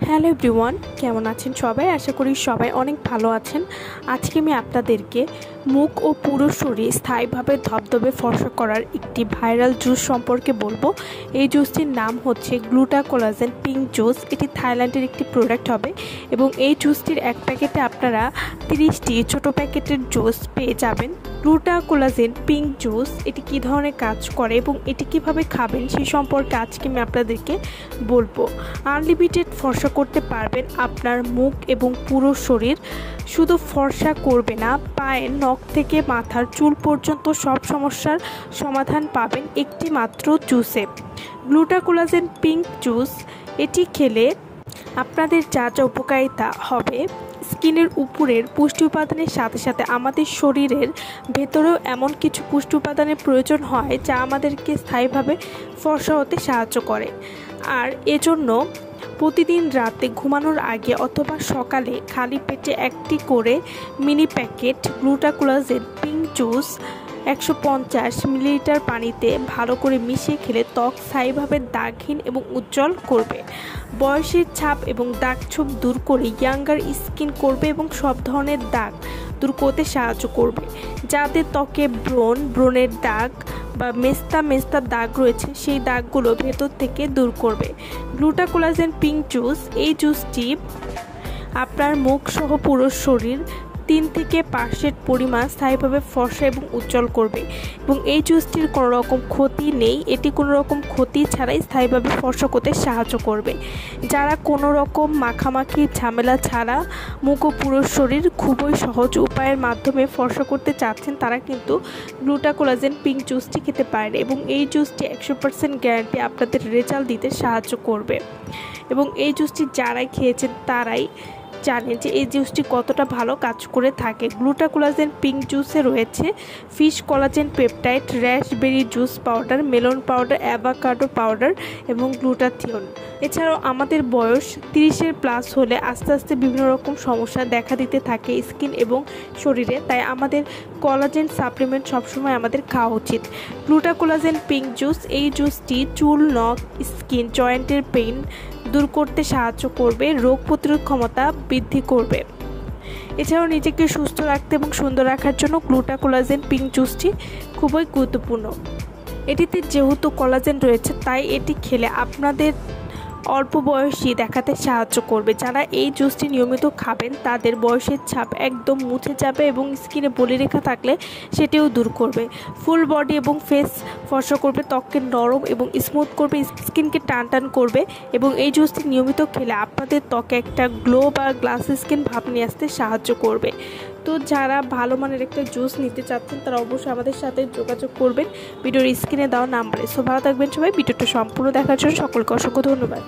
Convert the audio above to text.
Hello everyone, কেমন আছেন সবাই? আশা করি সবাই অনেক ভালো আছেন। আজকে আমি আপনাদেরকে মুখ ও পুরো শরীর স্থায়ীভাবে ধবধবে ফর্সা করার একটি ভাইরাল জুস সম্পর্কে বলবো। এই জুসটির নাম হচ্ছে গ্লুটাকোলাজেন পিঙ্ক জুস। এটি থাইল্যান্ডের একটি প্রোডাক্ট হবে এবং এই জুসটির এক প্যাকেটে আপনারা 30টি ছোট প্যাকেটের জুস পেয়ে যাবেন। গ্লুটাকোলাজেন পিঙ্ক জুস এটি কী ধরনের কাজ করে এবং এটি কীভাবে খাবেন সেই সম্পর্কে আজকে আমি আপনাদেরকে বলবো। আনলিমিটেড ফর্সা করতে পারবেন আপনার মুখ এবং পুরো শরীর। শুধু ফর্সা করবে না, পায়ের নখ থেকে মাথার চুল পর্যন্ত সব সমস্যার সমাধান পাবেন একটি মাত্র জুসে। গ্লুটাকোলাজেন পিঙ্ক জুস এটি খেলে আপনাদের যা যা উপকারিতা হবে, স্কিনের উপরের পুষ্টি উপাদানের সাথে সাথে আমাদের শরীরের ভেতরেও এমন কিছু পুষ্টি উপাদানের প্রয়োজন হয় যা আমাদেরকে স্থায়ীভাবে ফর্সা হতে সাহায্য করে। আর এজন্য প্রতিদিন রাতে ঘুমানোর আগে অথবা সকালে খালি পেটে একটি করে mini packet Glutacollagen pink juice 150 millilitre পানিতে ভালো করে মিশিয়ে খেলে ত্বক স্থায়ীভাবে দাগহীন এবং উজ্জ্বল করবে। বয়সের ছাপ এবং দাগ ছোপ দূর করে ইয়াঙ্গার স্কিন করবে এবং সব ধরনের দাগ দূর করতে সাহায্য করবে। যাদের ত্বকে ব্রণের দাগ বা মেস্তা দাগ রয়েছে সেই দাগগুলো ভেতর থেকে দূর করবে। গ্লুটাকোলাজেন পিঙ্ক জুস এই জুসটি আপনার মুখ সহ পুরো শরীর 3 থেকে 5 পরিমাণ স্থায়ীভাবে ফর্সা এবং উজ্জ্বল করবে এবং এই জুসটির কোনো রকম ক্ষতি নেই। এটি কোনো রকম ক্ষতি ছাড়াই স্থায়ীভাবে ফর্সা করতে সাহায্য করবে। যারা কোনো রকম মাখামাখি ঝামেলা ছাড়া মুখ ও পুরো শরীর খুবই সহজ উপায়ের মাধ্যমে ফর্সা করতে চাচ্ছেন তারা কিন্তু গ্লুটাকোলাজেন পিঙ্ক জুসটি খেতে পারেন এবং এই জুসটি 100% গ্যারান্টি আপনাদের রেজাল্ট দিতে সাহায্য করবে এবং এই জুসটি যারাই খেয়েছেন তারাই জানেন যে এই জুসটি কতটা ভালো কাজ করে থাকে। গ্লুটাকোলাজেন পিঙ্ক জুসে রয়েছে fish collagen peptide, raspberry juice powder, melon powder, avocado powder এবং গ্লুটাথিয়ন। এছাড়াও আমাদের বয়স 30-এর প্লাস হলে আস্তে আস্তে বিভিন্ন রকম সমস্যা দেখা দিতে থাকে স্কিন এবং শরীরে, তাই আমাদের কলাজেন সাপ্লিমেন্ট সবসময় আমাদের খাওয়া উচিত। গ্লুটাকোলাজেন পিঙ্ক জুস এই জুসটি চুল, নখ, স্কিন, জয়েন্টের পেইন দূর করতে সাহায্য করবে, রোগ প্রতিরোধ ক্ষমতা বৃদ্ধি করবে। এছাড়াও নিজেকে সুস্থ রাখতে এবং সুন্দর রাখার জন্য গ্লুটাকোলাজেন পিঙ্ক জুসটি খুবই গুরুত্বপূর্ণ। এটিতে যেহেতু কলাজেন রয়েছে তাই এটি খেলে আপনাদের অল্প বয়সী দেখাতে সাহায্য করবে। যারা এই জুসটি নিয়মিত খাবেন তাদের বয়সের ছাপ একদম মুছে যাবে এবং স্কিনে বলিরেখা থাকলে সেটিও দূর করবে। ফুল বডি এবং ফেস ফর্সা করবে, ত্বককে নরম এবং স্মুথ করবে, স্কিনকে টান করবে এবং এই জুসটি নিয়মিত খেলে আপনাদের ত্বকে একটা গ্লো বা গ্লাস স্কিন ভাব নিয়ে আসতে সাহায্য করবে। তো যারা ভালো মানের একটা জুস নিতে চাচ্ছেন তারা অবশ্যই আমাদের সাথে যোগাযোগ করবেন ভিডিওর স্ক্রিনে দেওয়া নাম্বারে। সো ভালো থাকবেন সবাই। ভিডিওটা সম্পূর্ণ দেখার জন্য সকলকে অসংখ্য ধন্যবাদ।